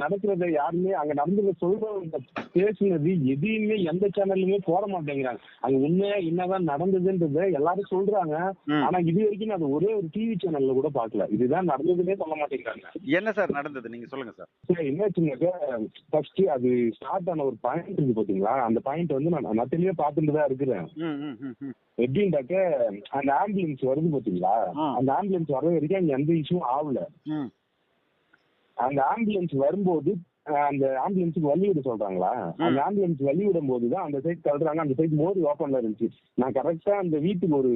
நடக்கிறத யாருமே அங்க நடந்ததை சொல்றவங்க பேசுனது எதையுமே எந்த சேனல்லுமே போட மாட்டேங்கிறாங்க. அங்க உண்மையா என்னதான் நடந்ததுன்றத எல்லாரும் சொல்றாங்க. ஆனா இது வரைக்கும் நான் அது ஒரே ஒரு டிவி சேனல்ல கூட பாக்கல. இதுதான் நடந்ததுன்னே சொல்ல மாட்டேங்கிறாங்க. என்ன சார் நடந்தது நீங்க சொல்லுங்க சார். சார் என்னாச்சுன்னாக்க, ஃபர்ஸ்ட் அது ஸ்டார்ட் ஆன ஒரு பாயிண்ட் இருக்கு பாத்தீங்களா, அந்த பாயிண்ட் வந்து நான் தெளிவா பார்த்துட்டு தான் இருக்கிறேன். எப்படின்னாக்க, அந்த ஆம்புலன்ஸ் வருது பாத்தீங்களா, அந்த ஆம்புலன்ஸ் வர வரைக்கும் அங்க எந்த இஷ்யூவும் ஆகல. அந்த ஆம்புலன்ஸ் வரும்போது அந்த ஆம்புலன்ஸுக்கு வழி விட சொல்றாங்களா, அந்த ஆம்புலன்ஸ் வழி விடும் போதுதான் அந்த சைட் தள்ளுறாங்க. அந்த சைட் மோதி ஓப்பன்ல இருந்துச்சு. நான் கரெக்டா அந்த வீட்டுக்கு ஒரு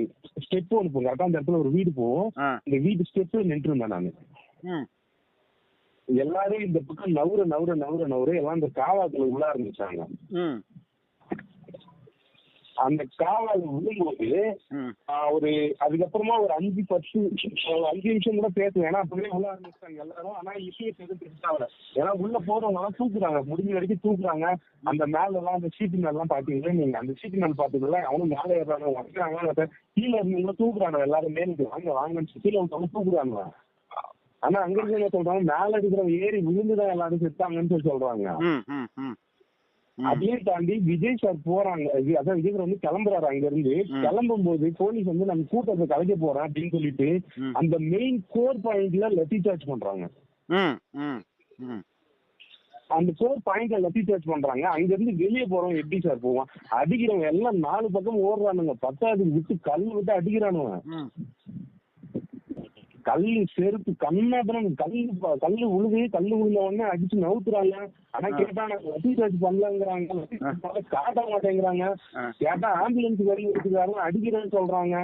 ஸ்டெப் ஒன்று போகும், கரெக்டா அந்த இடத்துல ஒரு வீடு போகும். இந்த வீட்டு ஸ்டெப்ல நின்று இருந்தேன் நானு. எல்லாரும் இந்த பக்கம் நவுற எல்லாம் இந்த காவாக்குள்ள உள்ள ஆரம்பிச்சாங்க. அந்த காவால விழும்போது ஒரு அதுக்கப்புறமா ஒரு 5-10 நிமிஷம் கூட பேசுவேன். ஏன்னா அப்பவே உள்ள ஆரம்பிச்சாங்க எல்லாரும். ஆனா இஷ்யூஸ் எதுவும் பெருசாகல. ஏன்னா உள்ள போறவங்க எல்லாம் தூக்குறாங்க, முடிஞ்ச வரைக்கும் தூக்குறாங்க. அந்த மேல எல்லாம் அந்த சீட்டு மேல எல்லாம் பாத்தீங்கன்னா, நீங்க அந்த சீட்டு மேல பாத்தீங்கன்னா அவனும் மேல ஏறாங்க, வைக்கிறாங்க. கீழே இருந்தவங்க தூக்குறாங்க, எல்லாரும் மேலுக்கு வாங்கன்னு கீழே வந்து தூக்குறாங்க. ஆனா அங்க இருந்து என்ன சொல்றாங்க, மேல இருக்கிறவங்க ஏறி விழுந்துதான் எல்லாரும் செத்தாங்கன்னு சொல்லி சொல்றாங்க. அதையும் தாண்டி விஜய் சார் போறாங்க, அதான் விஜய் சார் வந்து கிளம்புறாரு. அங்க இருந்து கிளம்பும் போது போலீஸ் வந்து நம்ம கூட்டத்தை கலைக்க போறேன் அப்படின்னு சொல்லிட்டு அந்த மெயின் கோர் பாயிண்ட்ல லத்தி சார்ஜ் பண்றாங்க. அந்த கோர் பாயிண்ட்ல லத்தி சார்ஜ் பண்றாங்க. அங்க இருந்து வெளியே போறவங்க எப்படி சார் போவான்? அடிக்கிறவங்க எல்லாம் 4 பக்கம் ஓடுறானுங்க. 10வது விட்டு கல் விட்டு அடிக்கிறானுங்க. கல்லு செருப்பு கண்ணாபுரம் கல்லு விழுந்த உடனே அடிச்சு நவுத்துறாங்க. ஆனா கேட்டா நாங்க லத்தி சார்ஜ் பண்ணலங்கிறாங்க, காட்ட மாட்டேங்கிறாங்க. கேட்டா ஆம்புலன்ஸ் வழி எடுத்துக்காரு அடிக்கிறேன்னு சொல்றாங்க.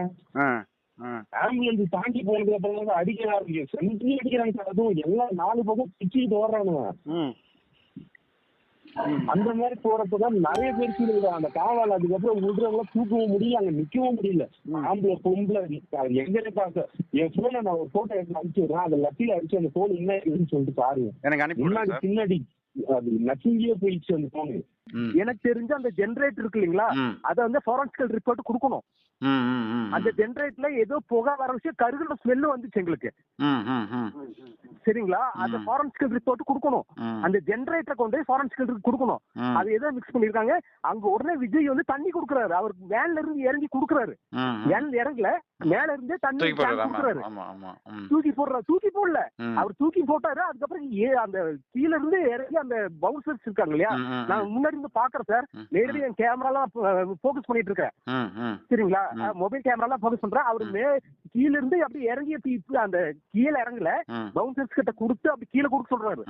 ஆம்புலன்ஸ் தாண்டி போனதுக்கு அப்புறம் அடிக்கிறாங்க, செஞ்சு அடிக்கிறாங்க சார். அதுவும் எல்லாம் 4 பக்கம் பிச்சுக்கிட்டு ஓடுறானுங்க. அந்த மாதிரி போறப்பதான் நிறைய பேர் கீழே அந்த காவால். அதுக்கப்புறம் விடுறவங்கள தூக்கவும் முடியல, அங்க நிக்கவும் முடியல. ஆம்பளை பொம்பளை எங்க பார்க்க என் போனை நான் ஒரு போட்டோ எடுத்து அனுப்பிச்சுடுறேன். அந்த லத்தியில அடிச்சு அந்த போன் என்ன இருக்குன்னு சொல்லிட்டு பாருங்க. முன்னாடி பின்னாடி அது நச்சுங்கியே போயிடுச்சு அந்த போனு. எனக்கு தெரிஞ்ச அந்த ஜெனரேட்டர் இருக்கு இல்லைங்களா, அதை வந்து ஃபாரன்சிக்கல் ரிப்போர்ட் கொடுக்கணும். அந்த ஜெனரேட்டர்ல ஏதோ புகை வர விஷயம் கருகிற ஸ்மெல்லு வந்துச்சு எங்களுக்கு. சரிங்களா, அந்த ஃபாரன்சிக்கல் ரிப்போர்ட் கொடுக்கணும். அந்த ஜெனரேட்டரை கொண்டு போய் ஃபாரன்சிக்கல் கொடுக்கணும். அது ஏதோ மிக்ஸ் பண்ணிருக்காங்க. அங்க உடனே விஜய் வந்து தண்ணி கொடுக்குறாரு. அவர் வேன்ல இருந்து இறங்கி கொடுக்குறாரு. வேன்ல இறங்கல, மேல இருந்தே தண்ணி கொடுக்குறாரு. தூக்கி போடல, அவர் தூக்கி போட்டாரு. அதுக்கப்புறம் அந்த கீழ இருந்து இறங்கி அந்த பவுன்சர்ஸ் இருக்காங்க இல்லையா, நான் முன்னாடி இருந்து பாக்குறேன் சார். நேரடி என் கேமராலாம் போக்கஸ் பண்ணிட்டு இருக்கேன். சரிங்களா, மொபைல் கேமராலாம் போக்கஸ் பண்றேன். அவரு கீழ இருந்து அப்படி இறங்கி அந்த கீழே இறங்கல, பவுன்சர்ஸ் கிட்ட கொடுத்து அப்படி கீழே கொடுக்க சொல்றாரு.